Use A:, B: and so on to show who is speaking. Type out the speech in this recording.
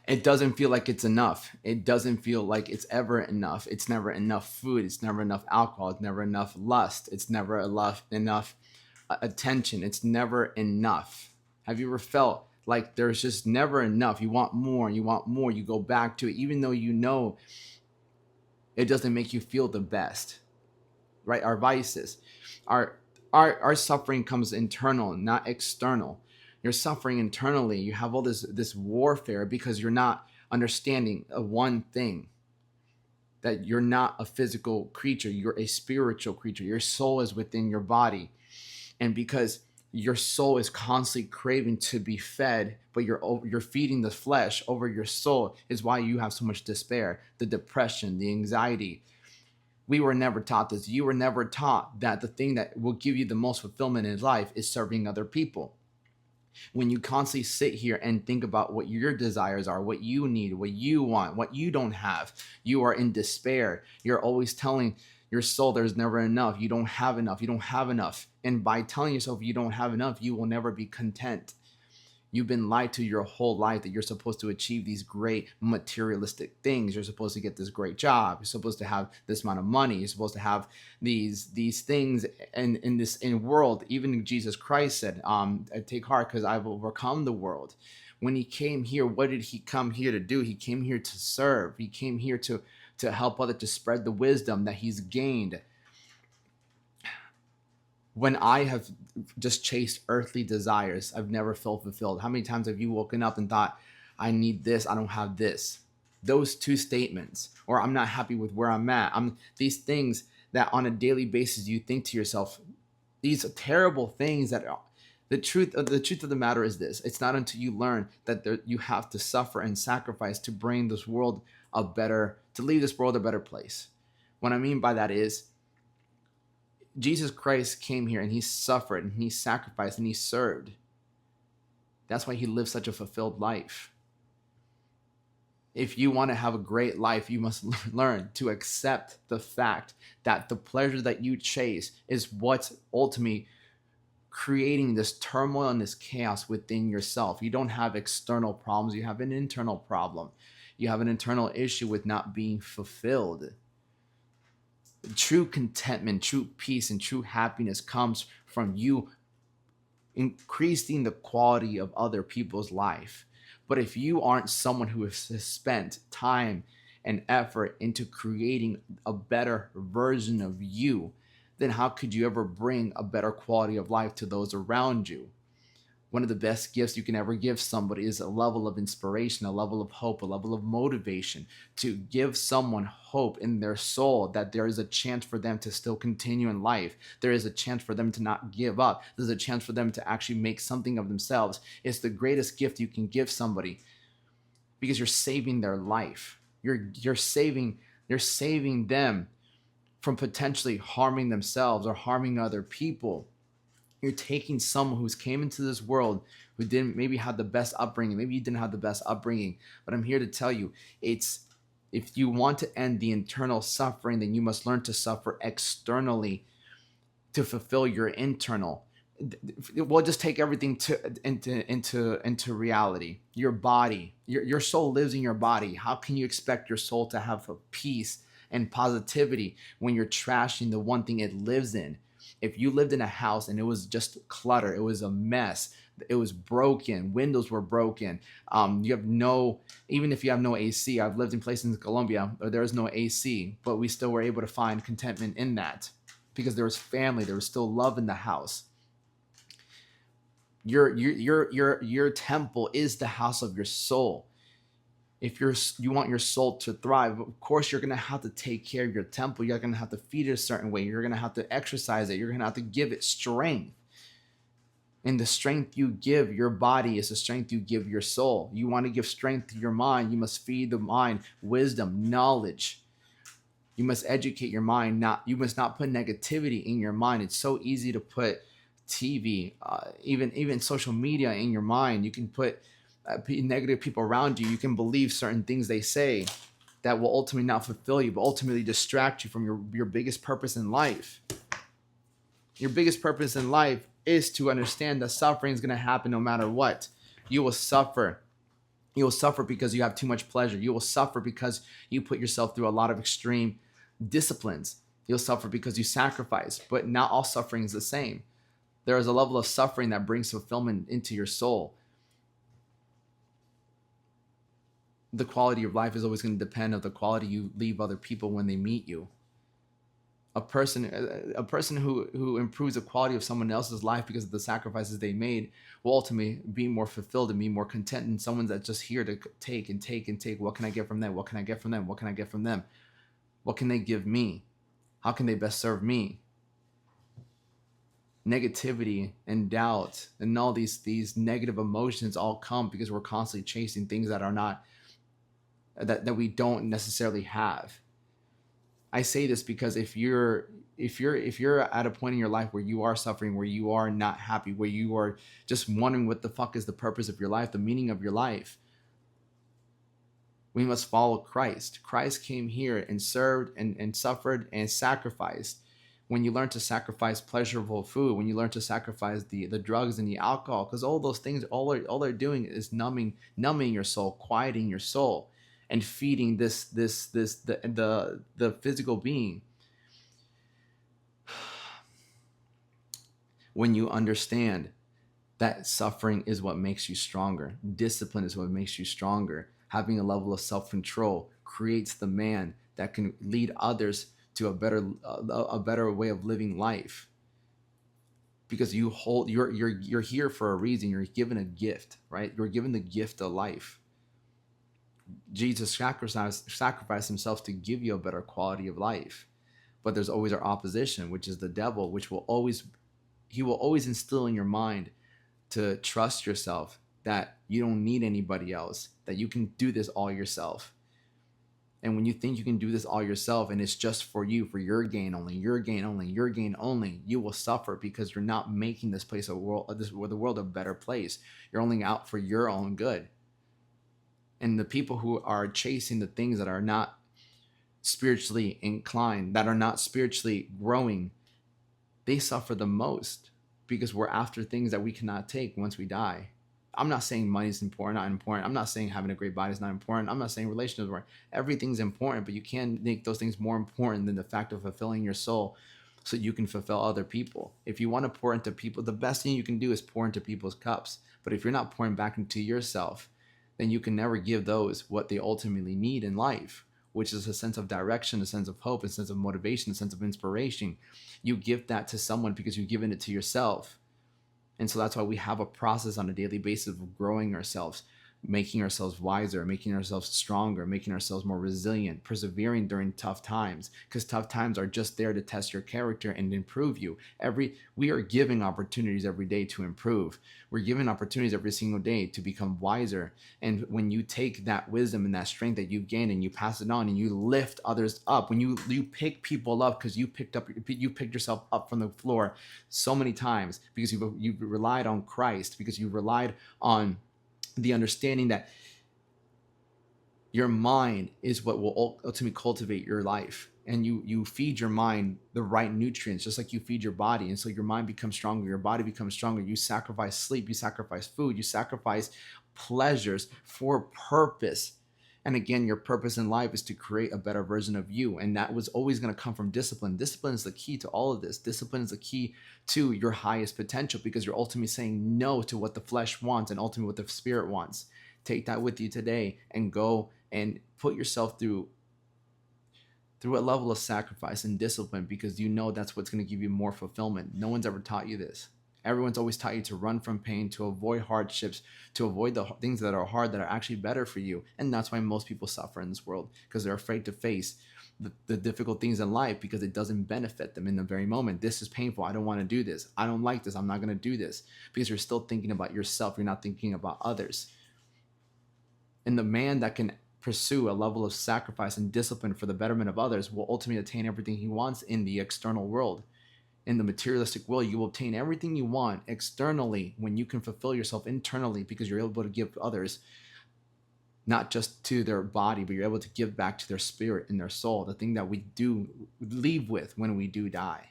A: It doesn't feel like it's enough. It doesn't feel like it's ever enough. It's never enough food. It's never enough alcohol. It's never enough lust. It's never enough attention. It's never enough. Have you ever felt like there's just never enough? You want more, you want more, you go back to it, even though you know it doesn't make you feel the best, right? Our vices, our our suffering comes internal, not external. You're suffering internally. You have all this warfare because you're not understanding one thing, that you're not a physical creature, you're a spiritual creature. Your soul is within your body. And because your soul is constantly craving to be fed, but you're feeding the flesh over your soul, is why you have so much despair, the depression, the anxiety. We were never taught this. You were never taught that the thing that will give you the most fulfillment in life is serving other people. When you constantly sit here and think about what your desires are, what you need, what you want, what you don't have, you are in despair. You're always telling your soul there's never enough. You don't have enough. You don't have enough. And by telling yourself you don't have enough, you will never be content. You've been lied to your whole life that you're supposed to achieve these great materialistic things. You're supposed to get this great job. You're supposed to have this amount of money. You're supposed to have these things in this world. Even Jesus Christ said, "Take heart, because I've overcome the world." When he came here, what did he come here to do? He came here to serve. He came here to help others, to spread the wisdom that he's gained. When I have just chased earthly desires, I've never felt fulfilled. How many times have you woken up and thought, I need this, I don't have this? Those two statements, or I'm not happy with where I'm at. These things that on a daily basis you think to yourself, these terrible things that are, the truth of the matter is this: it's not until you learn that you have to suffer and sacrifice to bring this world to leave this world a better place. What I mean by that is, Jesus Christ came here and he suffered and he sacrificed and he served. That's why he lived such a fulfilled life. If you want to have a great life, you must learn to accept the fact that the pleasure that you chase is what's ultimately creating this turmoil and this chaos within yourself. You don't have external problems, you have an internal problem. You have an internal issue with not being fulfilled. True contentment, true peace, and true happiness comes from you increasing the quality of other people's life. But if you aren't someone who has spent time and effort into creating a better version of you, then how could you ever bring a better quality of life to those around you? One of the best gifts you can ever give somebody is a level of inspiration, a level of hope, a level of motivation, to give someone hope in their soul that there is a chance for them to still continue in life. There is a chance for them to not give up. There's a chance for them to actually make something of themselves. It's the greatest gift you can give somebody, because you're saving their life. You're saving them from potentially harming themselves or harming other people. You're taking someone who's came into this world who didn't maybe have the best upbringing. Maybe you didn't have the best upbringing, but I'm here to tell you, if you want to end the internal suffering, then you must learn to suffer externally to fulfill your internal. We'll just take everything into reality. Your body, your soul lives in your body. How can you expect your soul to have a peace and positivity when you're trashing the one thing it lives in? If you lived in a house and it was just clutter, it was a mess, it was broken, windows were broken, you have no, even if you have no AC, I've lived in places in Colombia where there is no AC, but we still were able to find contentment in that because there was family, there was still love in the house. Your temple is the house of your soul. If you want your soul to thrive, of course you're going to have to take care of your temple. You're going to have to feed it a certain way. You're going to have to exercise it. You're going to have to give it strength. And the strength you give your body is the strength you give your soul. You want to give strength to your mind, you must feed the mind wisdom, knowledge. You must educate your mind. You must not put negativity in your mind. It's so easy to put TV, even social media in your mind. You can put negative people around you. You can believe certain things they say that will ultimately not fulfill you, but ultimately distract you from your biggest purpose in life. Your biggest purpose in life is to understand that suffering is going to happen no matter what. You will suffer. You will suffer because you have too much pleasure. You will suffer because you put yourself through a lot of extreme disciplines. You'll suffer because you sacrifice, but not all suffering is the same. There is a level of suffering that brings fulfillment into your soul. The quality of life is always going to depend on the quality you leave other people when they meet you. A person who improves the quality of someone else's life because of the sacrifices they made will ultimately be more fulfilled and be more content than someone that's just here to take and take and take. What can I get from them? What can I get from them? What can I get from them? What can they give me? How can they best serve me? Negativity and doubt and all these negative emotions all come because we're constantly chasing things that are not that we don't necessarily have. I say this because if you're at a point in your life where you are suffering, where you are not happy, where you are just wondering what the fuck is the purpose of your life, the meaning of your life, we must follow Christ. Christ came here and served and suffered and sacrificed. When you learn to sacrifice pleasurable food, when you learn to sacrifice the drugs and the alcohol, because all those things, all they're doing is numbing your soul, quieting your soul, and feeding the physical being. When you understand that suffering is what makes you stronger, discipline is what makes you stronger. Having a level of self-control creates the man that can lead others to a better way of living life. Because you're here for a reason. You're given a gift, right? You're given the gift of life. Jesus sacrificed himself to give you a better quality of life. But there's always our opposition, which is the devil, which will always instill in your mind to trust yourself, that you don't need anybody else, that you can do this all yourself. And when you think you can do this all yourself and it's just for you, for your gain only, your gain only, your gain only, you will suffer because you're not making this place the world a better place. You're only out for your own good. And the people who are chasing the things that are not spiritually inclined, that are not spiritually growing, they suffer the most because we're after things that we cannot take once we die. I'm not saying money's important, not important. I'm not saying having a great body is not important. I'm not saying relationships are important. Everything's important, but you can't make those things more important than the fact of fulfilling your soul so you can fulfill other people. If you want to pour into people, the best thing you can do is pour into people's cups. But if you're not pouring back into yourself, then you can never give those what they ultimately need in life, which is a sense of direction, a sense of hope, a sense of motivation, a sense of inspiration. You give that to someone because you've given it to yourself. And so that's why we have a process on a daily basis of growing ourselves, making ourselves wiser, making ourselves stronger, making ourselves more resilient, persevering during tough times, because tough times are just there to test your character and improve you. We are giving opportunities every day to improve. We're given opportunities every single day to become wiser. And when you take that wisdom and that strength that you've gained and you pass it on and you lift others up, when you pick people up because you picked yourself up from the floor so many times because you've relied on Christ, because you relied on the understanding that your mind is what will ultimately cultivate your life, and you feed your mind the right nutrients just like you feed your body, and so your mind becomes stronger, your body becomes stronger. You sacrifice sleep, you sacrifice food, you sacrifice pleasures for purpose. And again, your purpose in life is to create a better version of you, and that was always going to come from discipline. Discipline is the key to all of this. Discipline is the key to your highest potential, because you're ultimately saying no to what the flesh wants and ultimately what the spirit wants. Take that with you today and go and put yourself through a level of sacrifice and discipline, because you know that's what's going to give you more fulfillment. No one's ever taught you this. Everyone's always taught you to run from pain, to avoid hardships, to avoid the things that are hard that are actually better for you. And that's why most people suffer in this world, because they're afraid to face the difficult things in life because it doesn't benefit them in the very moment. This is painful. I don't want to do this. I don't like this. I'm not going to do this, because you're still thinking about yourself. You're not thinking about others. And the man that can pursue a level of sacrifice and discipline for the betterment of others will ultimately attain everything he wants in the external world. In the materialistic world, you will obtain everything you want externally when you can fulfill yourself internally, because you're able to give others, not just to their body, but you're able to give back to their spirit and their soul, the thing that we do leave with when we do die.